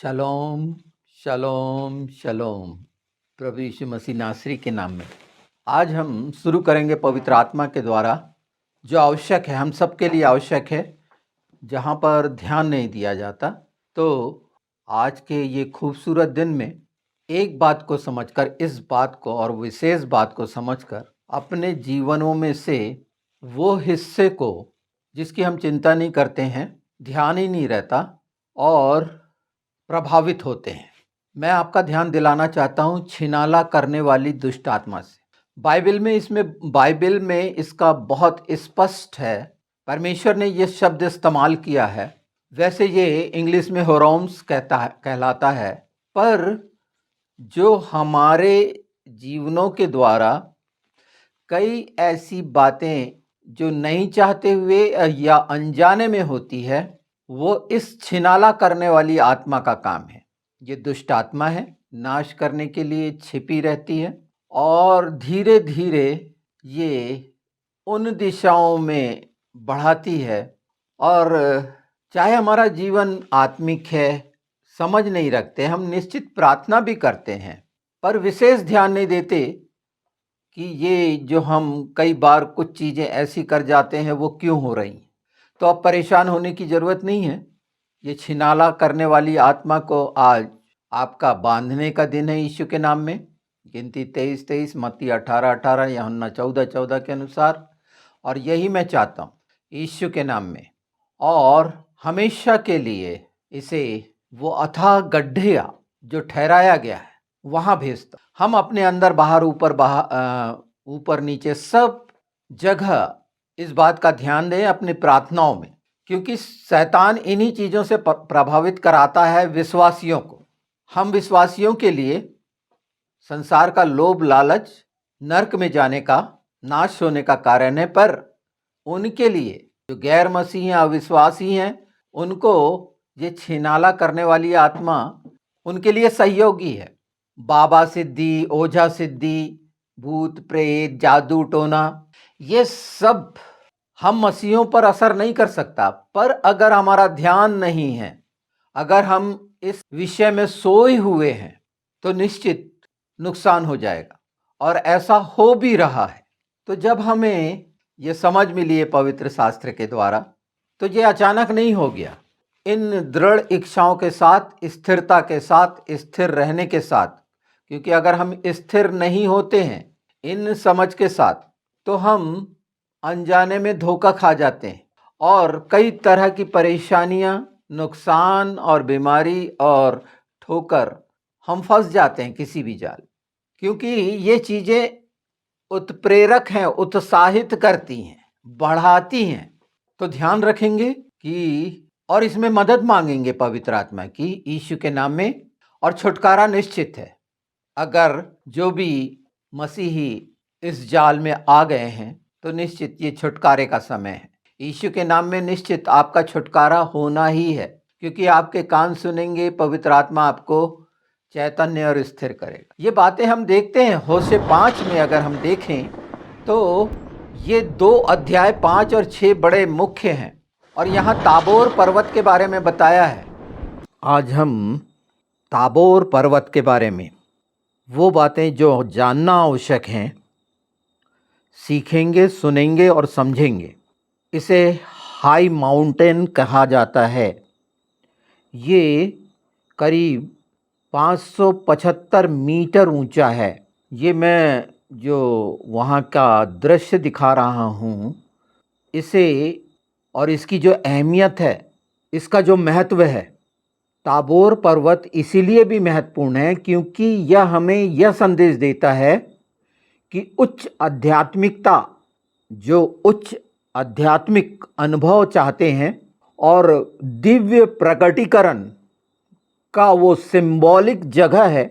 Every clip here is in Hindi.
शलोम शलोम शलोम। प्रभु यीशु मसीह नासरी के नाम में आज हम शुरू करेंगे पवित्र आत्मा के द्वारा जो आवश्यक है, हम सबके लिए आवश्यक है, जहाँ पर ध्यान नहीं दिया जाता। तो आज के ये खूबसूरत दिन में एक बात को समझकर, इस बात को और विशेष बात को समझकर अपने जीवनों में से वो हिस्से को जिसकी हम चिंता नहीं करते हैं, ध्यान ही नहीं रहता और प्रभावित होते हैं। मैं आपका ध्यान दिलाना चाहता हूँ छिनाला करने वाली दुष्ट आत्मा से। बाइबल में इसका बहुत स्पष्ट है, परमेश्वर ने ये शब्द इस्तेमाल किया है। वैसे ये इंग्लिश में होरोम्स कहलाता है, पर जो हमारे जीवनों के द्वारा कई ऐसी बातें जो नहीं चाहते हुए या अनजाने में होती है, वो इस छिनाला करने वाली आत्मा का काम है। ये दुष्ट आत्मा है, नाश करने के लिए छिपी रहती है और धीरे धीरे ये उन दिशाओं में बढ़ाती है। और चाहे हमारा जीवन आत्मिक है, समझ नहीं रखते, हम निश्चित प्रार्थना भी करते हैं, पर विशेष ध्यान नहीं देते कि ये जो हम कई बार कुछ चीज़ें ऐसी कर जाते हैं वो क्यों हो रही। तो अब परेशान होने की ज़रूरत नहीं है। ये छिनाला करने वाली आत्मा को आज आपका बांधने का दिन है यीशु के नाम में। गिनती 23-23, मत्ती 18-18, यूहन्ना 14-14 के अनुसार। और यही मैं चाहता हूँ यीशु के नाम में, और हमेशा के लिए इसे वो अथाह गड्ढे जो ठहराया गया है वहाँ भेजता। हम अपने अंदर बाहर ऊपर नीचे सब जगह इस बात का ध्यान दें अपनी प्रार्थनाओं में, क्योंकि शैतान इन्हीं चीज़ों से प्रभावित कराता है विश्वासियों को। हम विश्वासियों के लिए संसार का लोभ लालच नरक में जाने का, नाश होने का कारण है, पर उनके लिए जो गैर मसीही हैं, अविश्वासी हैं, उनको ये छिनाला करने वाली आत्मा उनके लिए सहयोगी है। बाबा सिद्धि, ओझा सिद्धि, भूत प्रेत, जादू टोना, ये सब हम मसीहों पर असर नहीं कर सकता। पर अगर हमारा ध्यान नहीं है, अगर हम इस विषय में सोए हुए हैं, तो निश्चित नुकसान हो जाएगा, और ऐसा हो भी रहा है। तो जब हमें ये समझ मिली है पवित्र शास्त्र के द्वारा, तो ये अचानक नहीं हो गया। इन दृढ़ इच्छाओं के साथ, स्थिरता के साथ, स्थिर रहने के साथ, क्योंकि अगर हम स्थिर नहीं होते हैं इन समझ के साथ, तो हम अनजाने में धोखा खा जाते हैं और कई तरह की परेशानियां, नुकसान और बीमारी और ठोकर हम फंस जाते हैं किसी भी जाल। क्योंकि ये चीज़ें उत्प्रेरक हैं, उत्साहित करती हैं, बढ़ाती हैं। तो ध्यान रखेंगे कि और इसमें मदद मांगेंगे पवित्र आत्मा की यीशु के नाम में, और छुटकारा निश्चित है। अगर जो भी मसीही इस जाल में आ गए हैं, तो निश्चित ये छुटकारे का समय है। यीशु के नाम में निश्चित आपका छुटकारा होना ही है, क्योंकि आपके कान सुनेंगे, पवित्र आत्मा आपको चैतन्य और स्थिर करेगा। ये बातें हम देखते हैं होशे 5 में। अगर हम देखें तो ये 2 अध्याय 5 और 6 बड़े मुख्य हैं, और यहाँ ताबोर पर्वत के बारे में बताया है। आज हम ताबोर पर्वत के बारे में वो बातें जो जानना आवश्यक हैं सीखेंगे, सुनेंगे और समझेंगे। इसे हाई माउंटेन कहा जाता है। ये करीब 575 मीटर ऊंचा है। ये मैं जो वहाँ का दृश्य दिखा रहा हूँ, इसे और इसकी जो अहमियत है, इसका जो महत्व है, ताबोर पर्वत इसीलिए भी महत्वपूर्ण है क्योंकि यह हमें यह संदेश देता है कि उच्च आध्यात्मिकता, जो उच्च आध्यात्मिक अनुभव चाहते हैं और दिव्य प्रकटीकरण का वो सिंबॉलिक जगह है,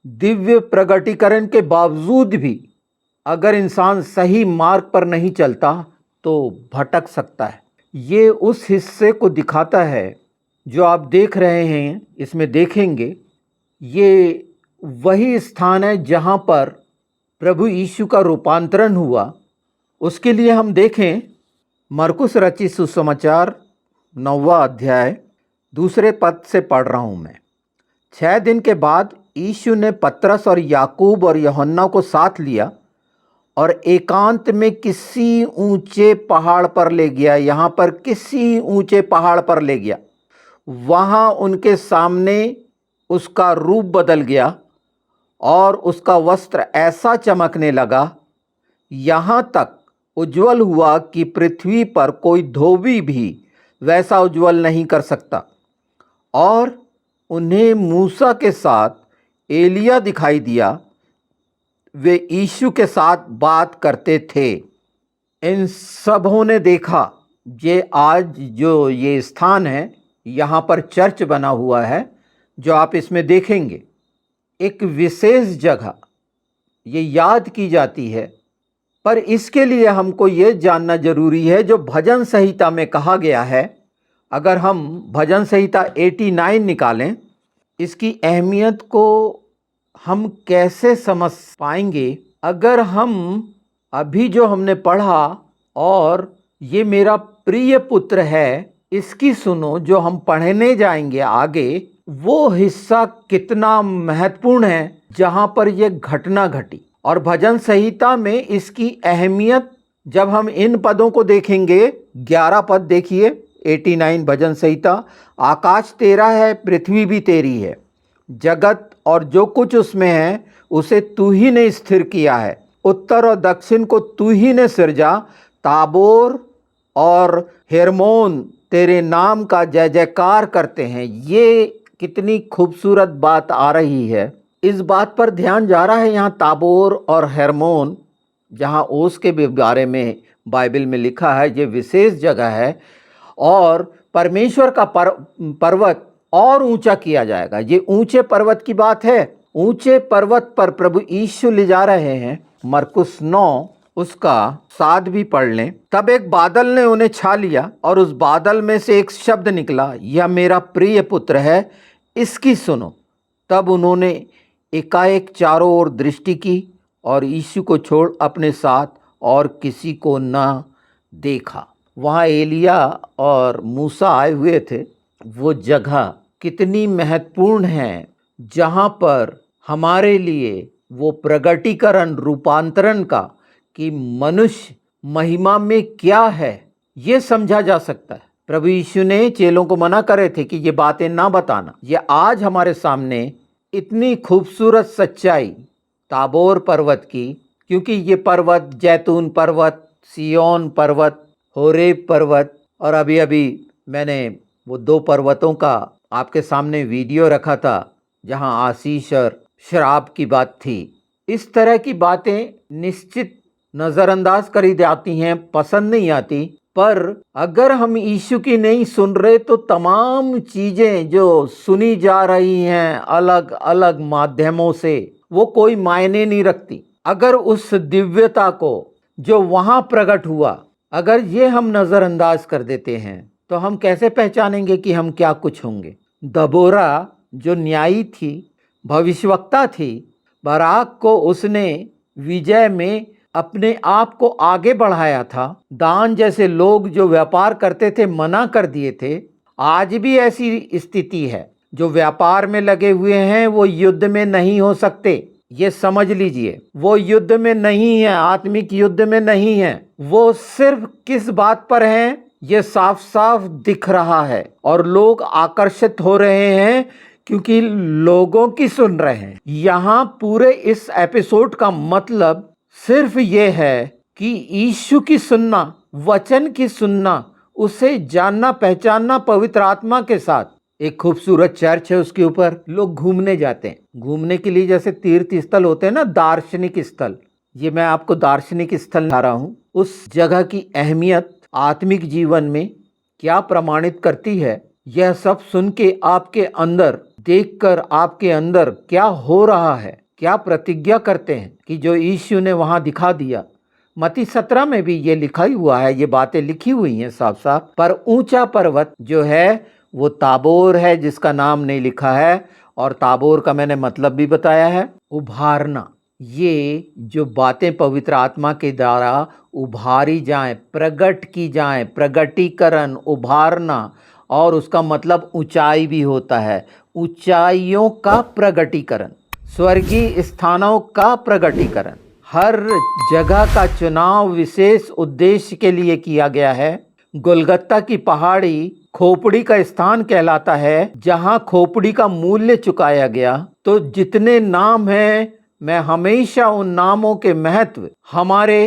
दिव्य प्रकटीकरण के बावजूद भी अगर इंसान सही मार्ग पर नहीं चलता तो भटक सकता है। ये उस हिस्से को दिखाता है जो आप देख रहे हैं, इसमें देखेंगे। ये वही स्थान है जहाँ पर प्रभु यीशु का रूपांतरण हुआ। उसके लिए हम देखें मरकुस रचित सुसमाचार 9वां अध्याय 2 पद से पढ़ रहा हूँ मैं। 6 दिन के बाद यीशु ने पतरस और याकूब और यूहन्ना को साथ लिया और एकांत में किसी ऊंचे पहाड़ पर ले गया। यहाँ पर किसी ऊंचे पहाड़ पर ले गया। वहाँ उनके सामने उसका रूप बदल गया और उसका वस्त्र ऐसा चमकने लगा, यहाँ तक उज्ज्वल हुआ कि पृथ्वी पर कोई धोबी भी वैसा उज्ज्वल नहीं कर सकता। और उन्हें मूसा के साथ एलिया दिखाई दिया। वे यीशु के साथ बात करते थे। इन सबों ने देखा। ये आज जो ये स्थान है, यहाँ पर चर्च बना हुआ है जो आप इसमें देखेंगे। एक विशेष जगह ये याद की जाती है, पर इसके लिए हमको ये जानना जरूरी है जो भजन संहिता में कहा गया है। अगर हम भजन संहिता 89 निकालें, इसकी अहमियत को हम कैसे समझ पाएंगे अगर हम अभी जो हमने पढ़ा और ये मेरा प्रिय पुत्र है, इसकी सुनो, जो हम पढ़ने जाएंगे आगे, वो हिस्सा कितना महत्वपूर्ण है जहाँ पर ये घटना घटी। और भजन संहिता में इसकी अहमियत जब हम इन पदों को देखेंगे, 11 पद देखिए 89 भजन संहिता। आकाश तेरा है, पृथ्वी भी तेरी है, जगत और जो कुछ उसमें है उसे तू ही ने स्थिर किया है। उत्तर और दक्षिण को तू ही ने सिरजा। ताबोर और हेर्मोन तेरे नाम का जय जयकार करते हैं। ये कितनी खूबसूरत बात आ रही है। इस बात पर ध्यान जा रहा है यहाँ ताबोर और हेर्मोन, जहाँ ओस के बारे में बाइबल में लिखा है। ये विशेष जगह है और परमेश्वर का पर्वत और ऊंचा किया जाएगा। ये ऊंचे पर्वत की बात है। ऊंचे पर्वत पर प्रभु यीशु ले जा रहे हैं। मरकुस 9 उसका 7 भी पढ़ लें। तब एक बादल ने उन्हें छा लिया और उस बादल में से एक शब्द निकला, यह मेरा प्रिय पुत्र है, इसकी सुनो। तब उन्होंने एकाएक चारों ओर दृष्टि की और यीशु को छोड़ अपने साथ और किसी को न देखा। वहाँ एलिया और मूसा आए हुए थे। वो जगह कितनी महत्वपूर्ण है जहाँ पर हमारे लिए वो प्रगटीकरण, रूपांतरण का, कि मनुष्य महिमा में क्या है ये समझा जा सकता है। प्रभु यीशु ने चेलों को मना करे थे कि ये बातें ना बताना। ये आज हमारे सामने इतनी खूबसूरत सच्चाई ताबोर पर्वत की, क्योंकि ये पर्वत जैतून पर्वत, सियोन पर्वत, होरेब पर्वत, और अभी अभी मैंने वो 2 पर्वतों का आपके सामने वीडियो रखा था जहां आशीष और श्राप की बात थी। इस तरह की बातें निश्चित नज़रअंदाज करी जाती हैं, पसंद नहीं आती। पर अगर हम यीशु की नहीं सुन रहे तो तमाम चीज़ें जो सुनी जा रही हैं अलग अलग माध्यमों से, वो कोई मायने नहीं रखती। अगर उस दिव्यता को जो वहाँ प्रकट हुआ, अगर ये हम नज़रअंदाज कर देते हैं तो हम कैसे पहचानेंगे कि हम क्या कुछ होंगे। दबोरा जो न्यायी थी, भविष्यवक्ता थी, बराक को उसने विजय में अपने आप को आगे बढ़ाया था। दान जैसे लोग जो व्यापार करते थे मना कर दिए थे। आज भी ऐसी स्थिति है। जो व्यापार में लगे हुए हैं वो युद्ध में नहीं हो सकते, ये समझ लीजिए। वो युद्ध में नहीं है, आत्मिक युद्ध में नहीं है। वो सिर्फ किस बात पर हैं ये साफ साफ दिख रहा है और लोग आकर्षित हो रहे हैं क्योंकि लोगों की सुन रहे हैं। यहाँ पूरे इस एपिसोड का मतलब सिर्फ ये है कि यीशु की सुनना, वचन की सुनना, उसे जानना पहचानना पवित्र आत्मा के साथ। एक खूबसूरत चर्च है, उसके ऊपर लोग घूमने जाते हैं। घूमने के लिए जैसे तीर्थ स्थल होते हैं ना, दार्शनिक स्थल, ये मैं आपको दार्शनिक स्थल ला रहा हूँ। उस जगह की अहमियत आत्मिक जीवन में क्या प्रमाणित करती है, यह सब सुन के आपके अंदर, देखकर आपके अंदर क्या हो रहा है, क्या प्रतिज्ञा करते हैं कि जो यीशु ने वहां दिखा दिया। मत्ती 17 में भी ये लिखा ही हुआ है, ये बातें लिखी हुई हैं साफ साफ। पर ऊंचा पर्वत जो है वो ताबोर है, जिसका नाम नहीं लिखा है। और ताबोर का मैंने मतलब भी बताया है, उभारना। ये जो बातें पवित्र आत्मा के द्वारा उभारी जाएं, प्रकट की जाएं, प्रगटीकरण, उभारना, और उसका मतलब ऊंचाई भी होता है। ऊंचाइयों का प्रगटीकरण, स्वर्गीय स्थानों का प्रगटीकरण। हर जगह का चुनाव विशेष उद्देश्य के लिए किया गया है। गोलगत्ता की पहाड़ी खोपड़ी का स्थान कहलाता है, जहां खोपड़ी का मूल्य चुकाया गया। तो जितने नाम हैं, मैं हमेशा उन नामों के महत्व हमारे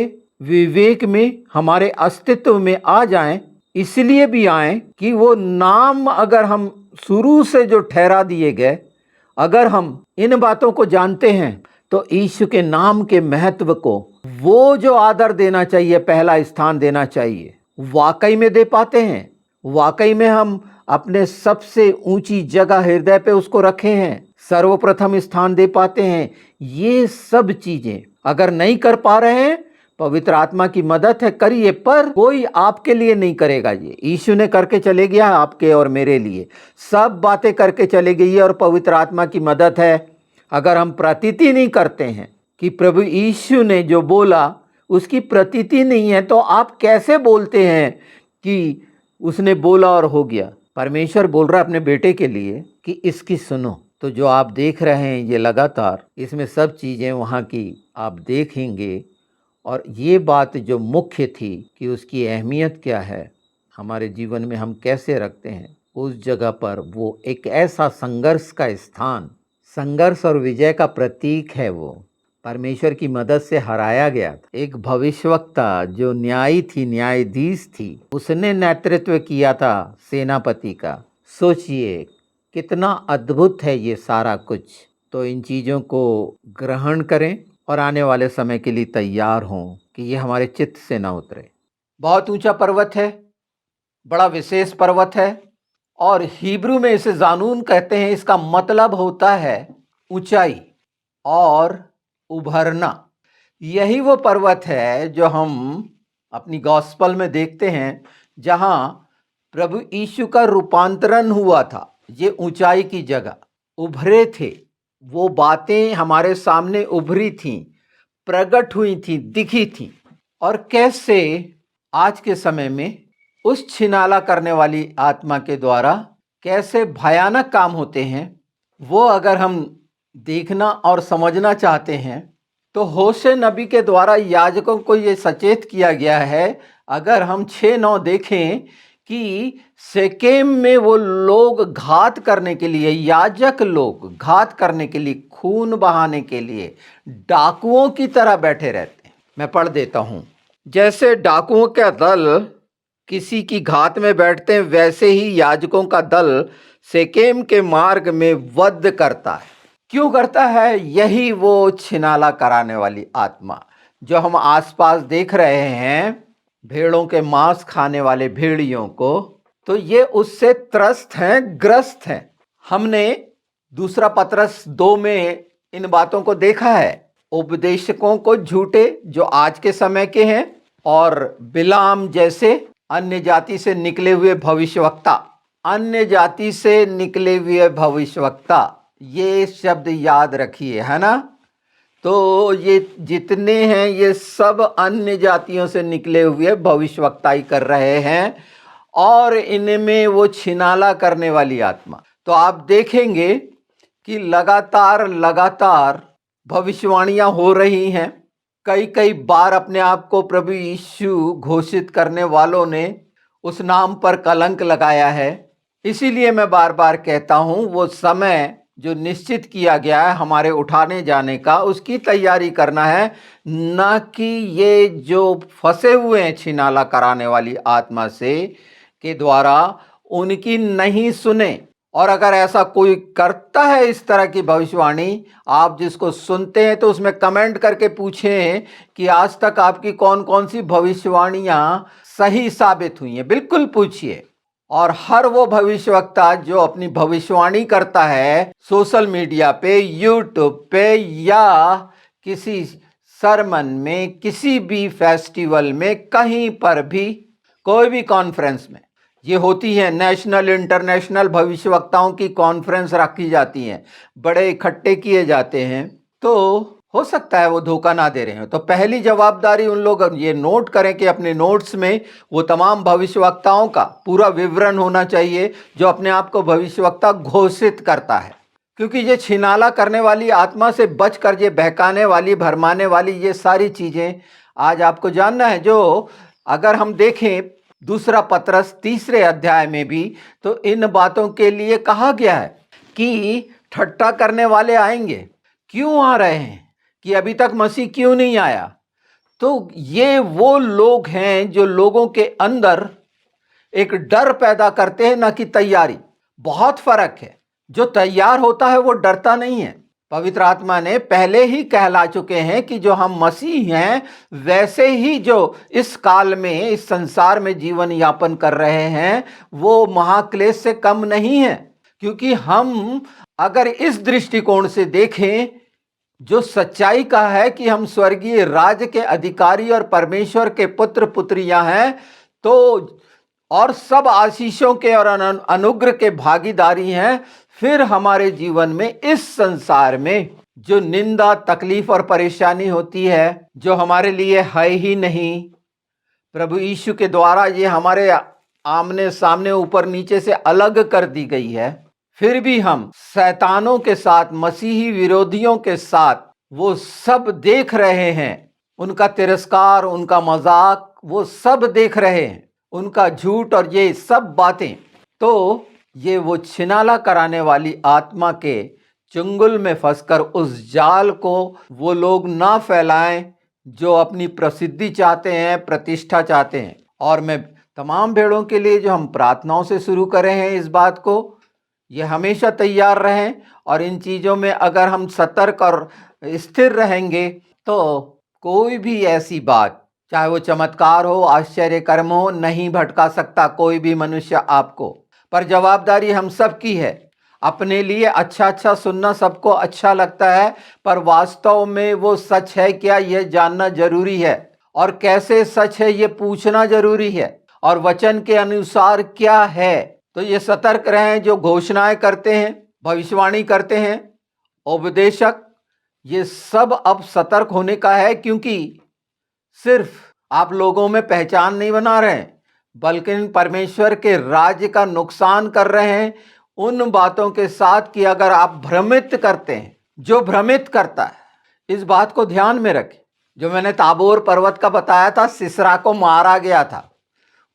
विवेक में, हमारे अस्तित्व में आ जाएं, इसलिए भी आए कि वो नाम अगर हम शुरू से जो ठहरा दिए गए, अगर हम इन बातों को जानते हैं तो यीशु के नाम के महत्व को वो जो आदर देना चाहिए, पहला स्थान देना चाहिए, वाकई में दे पाते हैं। वाकई में हम अपने सबसे ऊंची जगह हृदय पे उसको रखे हैं, सर्वप्रथम स्थान दे पाते हैं। ये सब चीजें अगर नहीं कर पा रहे हैं, पवित्र आत्मा की मदद है, करिए, पर कोई आपके लिए नहीं करेगा। ये यीशु ने करके चले गया आपके और मेरे लिए, सब बातें करके चले गई है और पवित्र आत्मा की मदद है। अगर हम प्रतीति नहीं करते हैं कि प्रभु यीशु ने जो बोला उसकी प्रतीति नहीं है, तो आप कैसे बोलते हैं कि उसने बोला और हो गया? परमेश्वर बोल रहा है अपने बेटे के लिए कि इसकी सुनो। तो जो आप देख रहे हैं ये लगातार, इसमें सब चीज़ें वहाँ की आप देखेंगे। और ये बात जो मुख्य थी कि उसकी अहमियत क्या है, हमारे जीवन में हम कैसे रखते हैं, उस जगह पर वो एक ऐसा संघर्ष का स्थान, संघर्ष और विजय का प्रतीक है। वो परमेश्वर की मदद से हराया गया था। एक भविष्यवक्ता जो न्यायी थी, न्यायाधीश थी, उसने नेतृत्व किया था सेनापति का। सोचिए कितना अद्भुत है ये सारा कुछ। तो इन चीज़ों को ग्रहण करें और आने वाले समय के लिए तैयार हों कि ये हमारे चित्त से ना उतरे। बहुत ऊंचा पर्वत है, बड़ा विशेष पर्वत है, और हिब्रू में इसे जानून कहते हैं। इसका मतलब होता है ऊंचाई और उभरना। यही वो पर्वत है जो हम अपनी गॉस्पल में देखते हैं, जहां प्रभु यीशु का रूपांतरण हुआ था। ये ऊंचाई की जगह उभरे थे, वो बातें हमारे सामने उभरी थीं, प्रकट हुई थी, दिखी थी। और कैसे आज के समय में उस छिनाला करने वाली आत्मा के द्वारा कैसे भयानक काम होते हैं, वो अगर हम देखना और समझना चाहते हैं तो होशे नबी के द्वारा याजकों को ये सचेत किया गया है। अगर हम 6:9 देखें कि शेकेम में वो लोग घात करने के लिए, याजक लोग घात करने के लिए, खून बहाने के लिए डाकुओं की तरह बैठे रहते हैं। मैं पढ़ देता हूं। जैसे डाकुओं का दल किसी की घात में बैठते हैं, वैसे ही याजकों का दल शेकेम के मार्ग में वध करता है। क्यों करता है? यही वो छिनाला कराने वाली आत्मा जो हम आसपास देख रहे हैं, भेड़ों के मांस खाने वाले भेड़ियों को, तो ये उससे त्रस्त हैं, ग्रस्त हैं। हमने दूसरा पतरस 2 में इन बातों को देखा है। उपदेशकों को झूठे जो आज के समय के हैं, और बिलाम जैसे अन्य जाति से निकले हुए भविष्यवक्ता, अन्य जाति से निकले हुए भविष्यवक्ता, ये शब्द याद रखिए, है ना। तो ये जितने हैं ये सब अन्य जातियों से निकले हुए भविष्यवक्ताई कर रहे हैं, और इनमें वो छिनाला करने वाली आत्मा। तो आप देखेंगे कि लगातार लगातार भविष्यवाणियां हो रही हैं। कई कई बार अपने आप को प्रभु यीशु घोषित करने वालों ने उस नाम पर कलंक लगाया है। इसीलिए मैं बार बार कहता हूं, वो समय जो निश्चित किया गया है हमारे उठाने जाने का, उसकी तैयारी करना है, न कि ये जो फंसे हुए हैं छिनाला कराने वाली आत्मा से के द्वारा उनकी नहीं सुने। और अगर ऐसा कोई करता है इस तरह की भविष्यवाणी, आप जिसको सुनते हैं, तो उसमें कमेंट करके पूछें कि आज तक आपकी कौन कौन सी भविष्यवाणियां सही साबित हुई हैं। बिल्कुल पूछिए। और हर वो भविष्यवक्ता जो अपनी भविष्यवाणी करता है सोशल मीडिया पे, यूट्यूब पे, या किसी सरमन में, किसी भी फेस्टिवल में, कहीं पर भी, कोई भी कॉन्फ्रेंस में, ये होती है नेशनल इंटरनेशनल भविष्यवक्ताओं की कॉन्फ्रेंस रखी जाती हैं, बड़े इकट्ठे किए जाते हैं। तो हो सकता है वो धोखा ना दे रहे हो। तो पहली जवाबदारी उन लोग ये नोट करें कि अपने नोट्स में वो तमाम भविष्यवक्ताओं का पूरा विवरण होना चाहिए जो अपने आप को भविष्यवक्ता घोषित करता है। क्योंकि ये छिनाला करने वाली आत्मा से बचकर ये बहकाने वाली, भरमाने वाली ये सारी चीज़ें आज आपको जानना है। जो अगर हम देखें दूसरा पतरस 3 अध्याय में भी, तो इन बातों के लिए कहा गया है कि ठट्ठा करने वाले आएंगे। क्यों आ रहे हैं? कि अभी तक मसीह क्यों नहीं आया? तो ये वो लोग हैं जो लोगों के अंदर एक डर पैदा करते हैं, ना कि तैयारी। बहुत फर्क है। जो तैयार होता है वो डरता नहीं है। पवित्र आत्मा ने पहले ही कहला चुके हैं कि जो हम मसीह हैं वैसे ही जो इस काल में, इस संसार में जीवन यापन कर रहे हैं वो महाक्लेश से कम नहीं है। क्योंकि हम अगर इस दृष्टिकोण से देखें, जो सच्चाई का है कि हम स्वर्गीय राज्य के अधिकारी और परमेश्वर के पुत्र पुत्रियां हैं, तो और सब आशीषों के और अनुग्रह के भागीदारी हैं, फिर हमारे जीवन में इस संसार में जो निंदा, तकलीफ और परेशानी होती है, जो हमारे लिए है ही नहीं, प्रभु यीशु के द्वारा ये हमारे आमने सामने, ऊपर नीचे से अलग कर दी गई है, फिर भी हम शैतानों के साथ, मसीही विरोधियों के साथ वो सब देख रहे हैं। उनका तिरस्कार, उनका मजाक, वो सब देख रहे हैं, उनका झूठ और ये सब बातें। तो ये वो छिनाला कराने वाली आत्मा के चुंगल में फंसकर उस जाल को वो लोग ना फैलाएं जो अपनी प्रसिद्धि चाहते हैं, प्रतिष्ठा चाहते हैं। और मैं तमाम भेड़ों के लिए जो हम प्रार्थनाओं से शुरू करें हैं इस बात को, ये हमेशा तैयार रहें। और इन चीज़ों में अगर हम सतर्क और स्थिर रहेंगे तो कोई भी ऐसी बात, चाहे वो चमत्कार हो, आश्चर्य कर्म हो, नहीं भटका सकता कोई भी मनुष्य आपको। पर जवाबदारी हम सब की है। अपने लिए अच्छा अच्छा सुनना सबको अच्छा लगता है, पर वास्तव में वो सच है क्या, यह जानना जरूरी है। और कैसे सच है ये पूछना जरूरी है। और वचन के अनुसार क्या है। तो ये सतर्क रहें। जो घोषणाएं करते हैं, भविष्यवाणी करते हैं, उपदेशक, ये सब अब सतर्क होने का है। क्योंकि सिर्फ आप लोगों में पहचान नहीं बना रहे हैं, बल्कि परमेश्वर के राज्य का नुकसान कर रहे हैं उन बातों के साथ कि अगर आप भ्रमित करते हैं। जो भ्रमित करता है, इस बात को ध्यान में रखें। जो मैंने ताबोर पर्वत का बताया था, सिसरा को मारा गया था,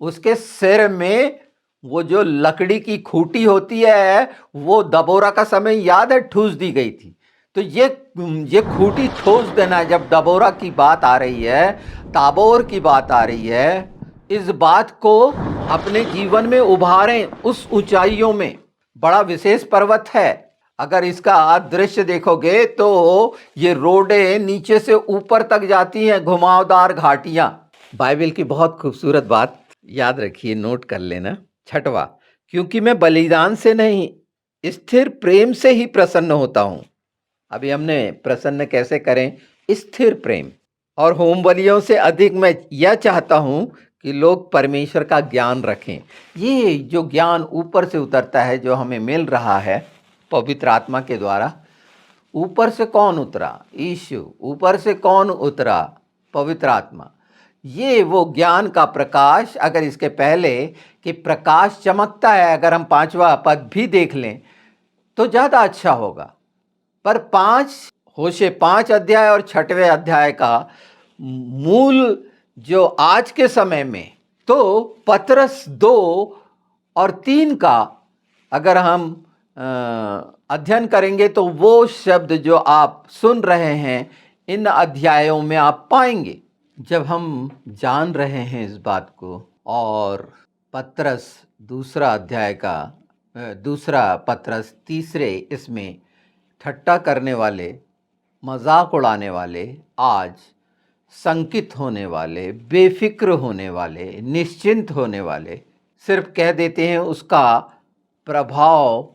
उसके सिर में वो जो लकड़ी की खूंटी होती है, वो दबोरा का समय याद है, ठूस दी गई थी। तो ये खूंटी ठोस देना, जब दबोरा की बात आ रही है, ताबोर की बात आ रही है, इस बात को अपने जीवन में उभारें। उस ऊंचाइयों में बड़ा विशेष पर्वत है। अगर इसका दृश्य देखोगे तो ये रोडें नीचे से ऊपर तक जाती हैं, घुमावदार घाटियां। बाइबल की बहुत खूबसूरत बात याद रखिए, नोट कर लेना। 6वां, क्योंकि मैं बलिदान से नहीं, स्थिर प्रेम से ही प्रसन्न होता हूं। अभी हमने प्रसन्न कैसे करें? स्थिर प्रेम। और होम बलियों से अधिक मैं यह चाहता हूं कि लोग परमेश्वर का ज्ञान रखें। ये जो ज्ञान ऊपर से उतरता है, जो हमें मिल रहा है पवित्र आत्मा के द्वारा, ऊपर से कौन उतरा? यीशु। ऊपर से कौन उतरा? पवित्र आत्मा। ये वो ज्ञान का प्रकाश। अगर इसके पहले कि प्रकाश चमकता है, अगर हम 5वां पद भी देख लें तो ज़्यादा अच्छा होगा। पर 5 अध्याय और 6वें अध्याय का मूल जो आज के समय में, तो पतरस 2 और 3 का अगर हम अध्ययन करेंगे तो वो शब्द जो आप सुन रहे हैं इन अध्यायों में आप पाएंगे। जब हम जान रहे हैं इस बात को, और पतरस दूसरा अध्याय का दूसरा पतरस 3 इसमें ठट्टा करने वाले, मजाक उड़ाने वाले, आज संकित होने वाले, बेफिक्र होने वाले, निश्चिंत होने वाले, सिर्फ कह देते हैं, उसका प्रभाव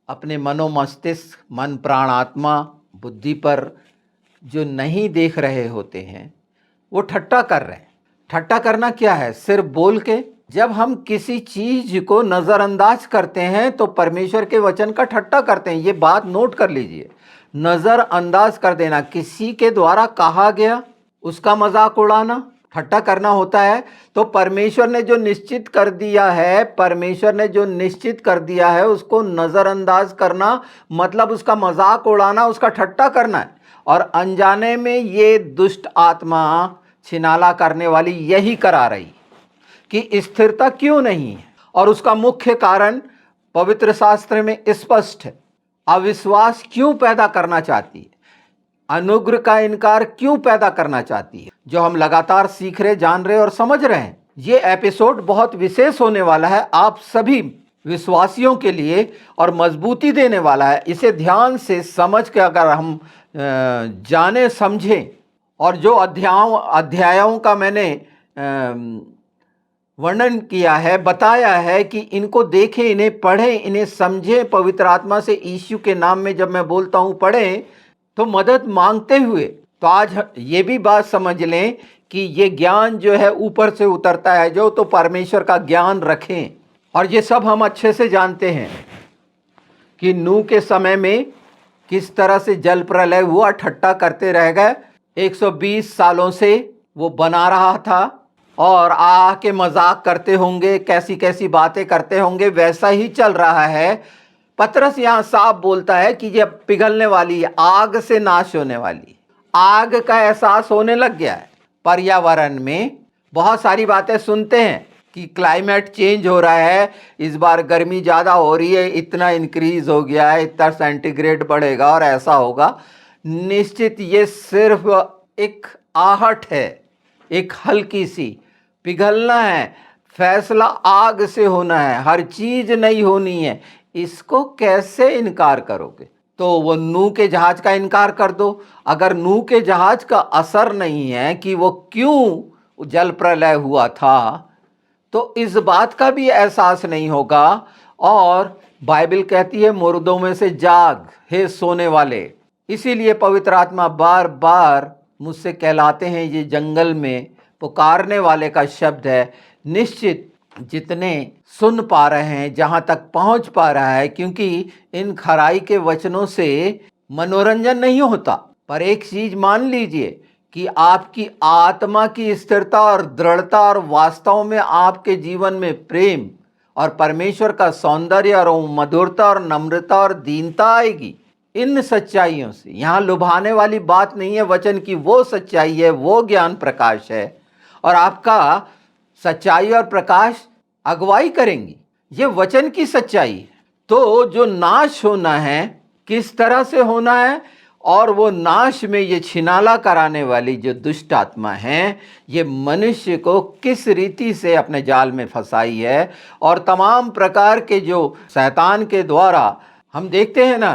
अपने मनोमस्तिष्क, मन, प्राण, आत्मा, बुद्धि पर जो नहीं देख रहे होते हैं, वो ठट्टा कर रहे हैं। ठट्टा करना क्या है? सिर्फ बोल के। जब हम किसी चीज को नजरअंदाज करते हैं तो परमेश्वर के वचन का ठट्टा करते हैं। ये बात नोट कर लीजिए। नज़रअंदाज कर देना, किसी के द्वारा कहा गया उसका मजाक उड़ाना, ठट्टा करना होता है। तो परमेश्वर ने जो निश्चित कर दिया है, परमेश्वर ने जो निश्चित कर दिया है उसको नज़रअंदाज करना मतलब उसका मजाक उड़ाना, उसका ठट्टा करना है। और अनजाने में ये दुष्ट आत्मा छिनाला करने वाली यही करा रही कि स्थिरता क्यों नहीं है। और उसका मुख्य कारण पवित्र शास्त्र में स्पष्ट है। अविश्वास क्यों पैदा करना चाहती है, अनुग्रह का इनकार क्यों पैदा करना चाहती है, जो हम लगातार सीख रहे, जान रहे और समझ रहे हैं। ये एपिसोड बहुत विशेष होने वाला है आप सभी विश्वासियों के लिए और मजबूती देने वाला है। इसे ध्यान से समझ के अगर हम जाने समझें और जो अध्यायों का मैंने वर्णन किया है, बताया है कि इनको देखें, इन्हें पढ़ें, इन्हें समझें पवित्र आत्मा से। यीशु के नाम में जब मैं बोलता हूँ पढ़ें तो मदद मांगते हुए। तो आज ये भी बात समझ लें कि ये ज्ञान जो है ऊपर से उतरता है, जो तो परमेश्वर का ज्ञान रखें। और ये सब हम अच्छे से जानते हैं कि नूह के समय में किस तरह से जल प्रलय हुआ, ठट्टा करते रह गए। 120 सालों से वो बना रहा था और आके मजाक करते होंगे, कैसी कैसी बातें करते होंगे, वैसा ही चल रहा है। पतरस यहाँ साफ बोलता है कि ये पिघलने वाली है, आग से नाश होने वाली। आग का एहसास होने लग गया है। पर्यावरण में बहुत सारी बातें सुनते हैं कि क्लाइमेट चेंज हो रहा है, इस बार गर्मी ज़्यादा हो रही है, इतना इंक्रीज हो गया है, इतना सेंटीग्रेड बढ़ेगा और ऐसा होगा। निश्चित ये सिर्फ एक आहट है, एक हल्की सी। पिघलना है, फैसला आग से होना है, हर चीज नहीं होनी है। इसको कैसे इनकार करोगे? तो वो नूह के जहाज का इनकार कर दो। अगर नूह के जहाज का असर नहीं है कि वो क्यों जल प्रलय हुआ था, तो इस बात का भी एहसास नहीं होगा। और बाइबल कहती है मुर्दों में से जाग हे सोने वाले। इसीलिए पवित्र आत्मा बार बार मुझसे कहलाते हैं, ये जंगल में पुकारने वाले का शब्द है। निश्चित जितने सुन पा रहे हैं, जहां तक पहुंच पा रहा है, क्योंकि इन खराई के वचनों से मनोरंजन नहीं होता। पर एक चीज मान लीजिए कि आपकी आत्मा की स्थिरता और दृढ़ता और वास्तव में आपके जीवन में प्रेम और परमेश्वर का सौंदर्य और मधुरता और नम्रता और दीनता आएगी इन सच्चाइयों से। यहाँ लुभाने वाली बात नहीं है, वचन की वो सच्चाई है, वो ज्ञान प्रकाश है और आपका सच्चाई और प्रकाश अगुवाई करेंगी। ये वचन की सच्चाई है। तो जो नाश होना है किस तरह से होना है, और वो नाश में ये छिनाला कराने वाली जो दुष्ट आत्मा है, ये मनुष्य को किस रीति से अपने जाल में फंसाई है। और तमाम प्रकार के जो शैतान के द्वारा हम देखते हैं ना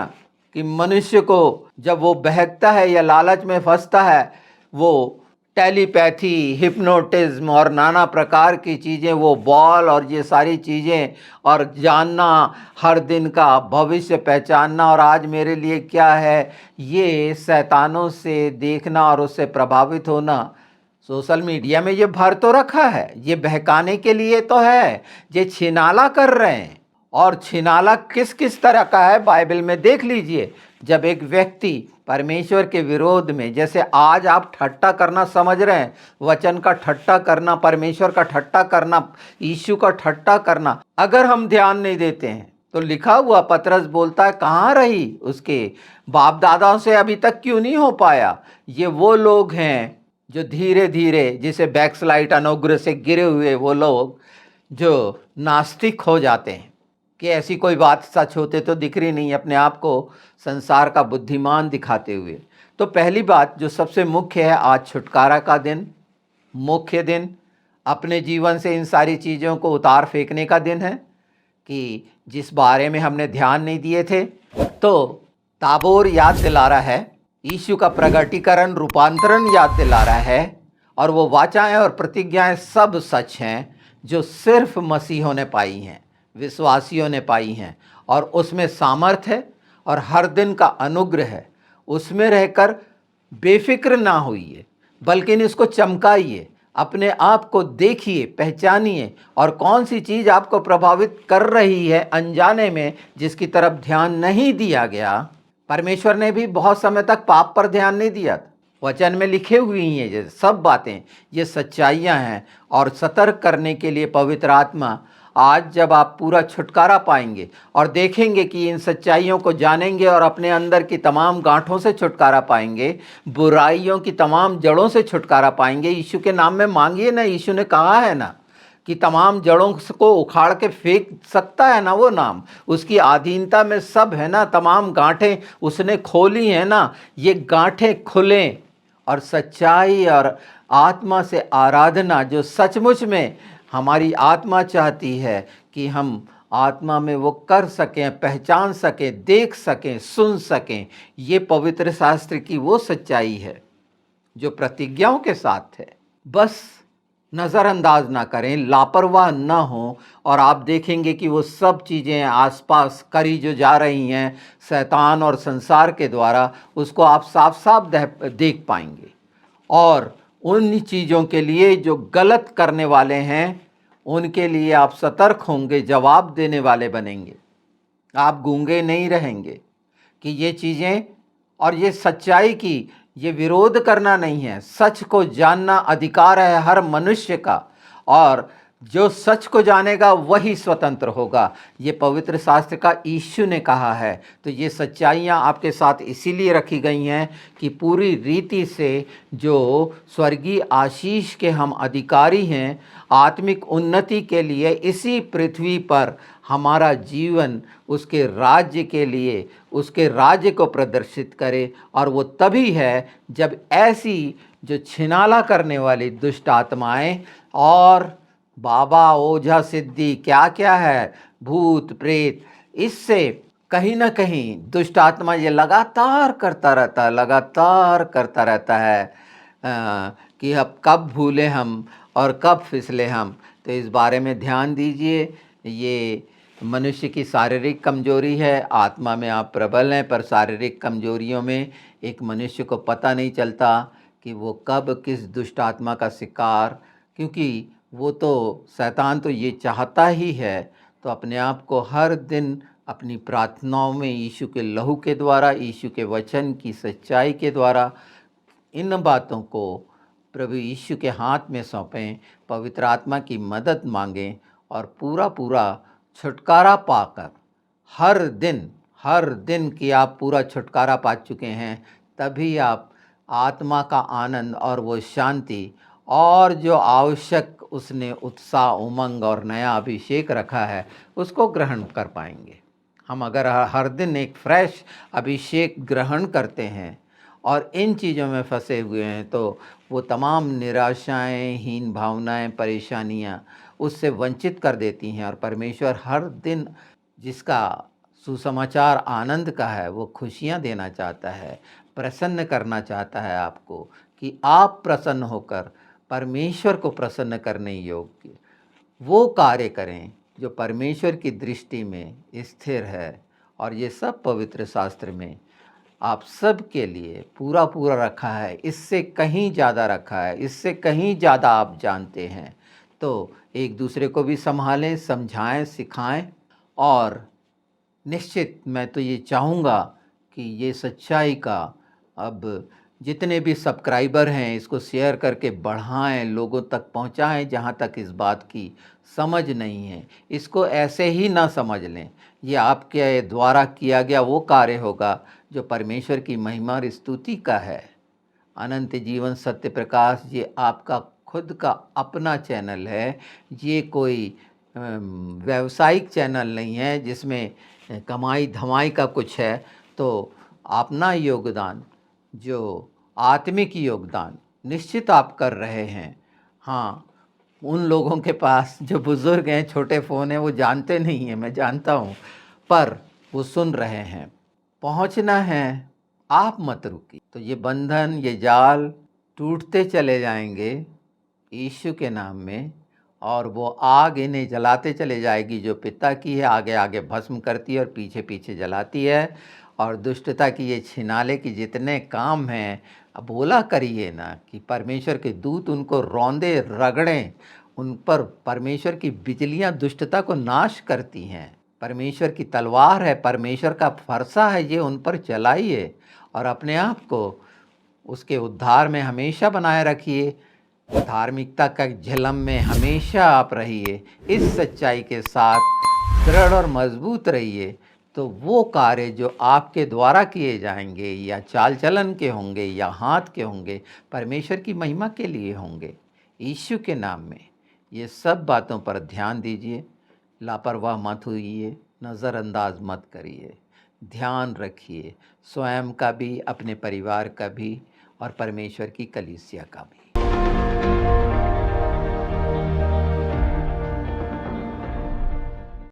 कि मनुष्य को जब वो बहकता है या लालच में फंसता है, वो टेलीपैथी, हिप्नोटिज्म और नाना प्रकार की चीज़ें, वो बॉल और ये सारी चीज़ें और जानना, हर दिन का भविष्य पहचानना और आज मेरे लिए क्या है, ये शैतानों से देखना और उससे प्रभावित होना। सोशल मीडिया में ये भर तो रखा है, ये बहकाने के लिए तो है, ये छिनाला कर रहे हैं। और छिनाला किस किस तरह का है बाइबल में देख लीजिए। जब एक व्यक्ति परमेश्वर के विरोध में, जैसे आज आप ठट्टा करना समझ रहे हैं, वचन का ठट्टा करना, परमेश्वर का ठट्टा करना, यीशु का ठट्टा करना, अगर हम ध्यान नहीं देते हैं तो लिखा हुआ पतरस बोलता है कहाँ रही उसके बाप दादाओं से अभी तक क्यों नहीं हो पाया। ये वो लोग हैं जो धीरे धीरे, जिसे बैकस्लाइड अनुग्रह से गिरे हुए वो लोग जो नास्तिक हो जाते हैं कि ऐसी कोई बात सच होते तो दिख रही नहीं, अपने आप को संसार का बुद्धिमान दिखाते हुए। तो पहली बात जो सबसे मुख्य है, आज छुटकारा का दिन, मुख्य दिन, अपने जीवन से इन सारी चीज़ों को उतार फेंकने का दिन है कि जिस बारे में हमने ध्यान नहीं दिए थे। तो ताबोर याद दिला रहा है, यीशु का प्रगटीकरण, रूपांतरण याद दिला रहा है, और वो वाचाएं और प्रतिज्ञाएं सब सच हैं जो सिर्फ मसीहों ने पाई हैं, विश्वासियों ने पाई हैं। और उसमें सामर्थ है और हर दिन का अनुग्रह है। उसमें रहकर बेफिक्र ना होइए, बल्कि इसको चमकाइए, अपने आप को देखिए, पहचानिए, और कौन सी चीज़ आपको प्रभावित कर रही है अनजाने में, जिसकी तरफ ध्यान नहीं दिया गया, परमेश्वर ने भी बहुत समय तक पाप पर ध्यान नहीं दिया था। वचन में लिखे हुई हैं ये सब बातें, ये सच्चाइयाँ हैं। और सतर्क करने के लिए पवित्र आत्मा, आज जब आप पूरा छुटकारा पाएंगे और देखेंगे कि इन सच्चाइयों को जानेंगे और अपने अंदर की तमाम गांठों से छुटकारा पाएंगे, बुराइयों की तमाम जड़ों से छुटकारा पाएंगे। यीशु के नाम में मांगिए ना, यीशु ने कहा है ना कि तमाम जड़ों को उखाड़ के फेंक सकता है ना वो नाम, उसकी अधीनता में सब है ना, तमाम गांठें उसने खोली हैं ना। ये गांठें खुलें और सच्चाई और आत्मा से आराधना, जो सचमुच में हमारी आत्मा चाहती है कि हम आत्मा में वो कर सकें, पहचान सकें, देख सकें, सुन सकें। ये पवित्र शास्त्र की वो सच्चाई है जो प्रतिज्ञाओं के साथ है। बस नज़रअंदाज ना करें, लापरवाह ना हो, और आप देखेंगे कि वो सब चीज़ें आसपास करी जो जा रही हैं शैतान और संसार के द्वारा, उसको आप साफ साफ देख पाएंगे। और उन चीज़ों के लिए जो गलत करने वाले हैं, उनके लिए आप सतर्क होंगे, जवाब देने वाले बनेंगे। आप गूंगे नहीं रहेंगे कि ये चीज़ें और ये सच्चाई की ये विरोध करना नहीं है। सच को जानना अधिकार है हर मनुष्य का, और जो सच को जानेगा वही स्वतंत्र होगा। ये पवित्र शास्त्र का यीशु ने कहा है। तो ये सच्चाइयाँ आपके साथ इसीलिए रखी गई हैं कि पूरी रीति से जो स्वर्गीय आशीष के हम अधिकारी हैं, आत्मिक उन्नति के लिए इसी पृथ्वी पर हमारा जीवन उसके राज्य के लिए, उसके राज्य को प्रदर्शित करे। और वो तभी है जब ऐसी जो छिनाला करने वाली दुष्ट आत्माएं और बाबा ओझा सिद्धि क्या क्या है, भूत प्रेत, इससे कहीं ना कहीं दुष्ट आत्मा ये लगातार करता रहता है, लगातार करता रहता है कि अब कब भूले हम और कब फिसले हम। तो इस बारे में ध्यान दीजिए। ये मनुष्य की शारीरिक कमजोरी है, आत्मा में आप प्रबल हैं, पर शारीरिक कमजोरियों में एक मनुष्य को पता नहीं चलता कि वो कब किस दुष्ट आत्मा का शिकार, क्योंकि वो तो शैतान तो ये चाहता ही है। तो अपने आप को हर दिन अपनी प्रार्थनाओं में यीशु के लहू के द्वारा, यीशु के वचन की सच्चाई के द्वारा इन बातों को प्रभु यीशु के हाथ में सौंपें, पवित्र आत्मा की मदद मांगें और पूरा पूरा छुटकारा पाकर हर दिन कि आप पूरा छुटकारा पा चुके हैं, तभी आप आत्मा का आनंद और वो शांति और जो आवश्यक उसने उत्साह, उमंग और नया अभिषेक रखा है उसको ग्रहण कर पाएंगे। हम अगर हर दिन एक फ्रेश अभिषेक ग्रहण करते हैं और इन चीज़ों में फंसे हुए हैं, तो वो तमाम निराशाएं, हीन भावनाएं, परेशानियां उससे वंचित कर देती हैं। और परमेश्वर हर दिन जिसका सुसमाचार आनंद का है, वो खुशियां देना चाहता है, प्रसन्न करना चाहता है आपको, कि आप प्रसन्न होकर परमेश्वर को प्रसन्न करने योग्य वो कार्य करें जो परमेश्वर की दृष्टि में स्थिर है। और ये सब पवित्र शास्त्र में आप सब के लिए पूरा पूरा रखा है, इससे कहीं ज़्यादा रखा है, इससे कहीं ज़्यादा आप जानते हैं। तो एक दूसरे को भी संभालें, समझाएं, सिखाएं। और निश्चित मैं तो ये चाहूँगा कि ये सच्चाई का अब जितने भी सब्सक्राइबर हैं इसको शेयर करके बढ़ाएं, लोगों तक पहुंचाएं जहां तक इस बात की समझ नहीं है। इसको ऐसे ही ना समझ लें, ये आपके द्वारा किया गया वो कार्य होगा जो परमेश्वर की महिमा और स्तुति का है। अनंत जीवन सत्य प्रकाश ये आपका खुद का अपना चैनल है, ये कोई व्यावसायिक चैनल नहीं है जिसमें कमाई धमाई का कुछ है। तो अपना योगदान, जो आत्मिक योगदान निश्चित आप कर रहे हैं। हाँ, उन लोगों के पास जो बुज़ुर्ग हैं, छोटे फ़ोन हैं, वो जानते नहीं हैं, मैं जानता हूँ, पर वो सुन रहे हैं। पहुँचना है, आप मत रुकिए। तो ये बंधन, ये जाल टूटते चले जाएंगे यीशु के नाम में, और वो आग इन्हें जलाते चले जाएगी जो पिता की है, आगे आगे भस्म करती है और पीछे पीछे जलाती है। और दुष्टता की ये छिनाले की जितने काम हैं, अब बोला करिए ना कि परमेश्वर के दूत उनको रौंदे रगड़ें, उन पर परमेश्वर की बिजलियां दुष्टता को नाश करती हैं। परमेश्वर की तलवार है, परमेश्वर का फरसा है, ये उन पर चलाइए और अपने आप को उसके उद्धार में हमेशा बनाए रखिए। धार्मिकता का झिलम में हमेशा आप रहिए, इस सच्चाई के साथ दृढ़ और मजबूत रहिए, तो वो कार्य जो आपके द्वारा किए जाएंगे या चाल चलन के होंगे या हाथ के होंगे, परमेश्वर की महिमा के लिए होंगे। यीशु के नाम में ये सब बातों पर ध्यान दीजिए, लापरवाह मत होइए, नज़रअंदाज मत करिए, ध्यान रखिए स्वयं का भी, अपने परिवार का भी और परमेश्वर की कलीसिया का भी।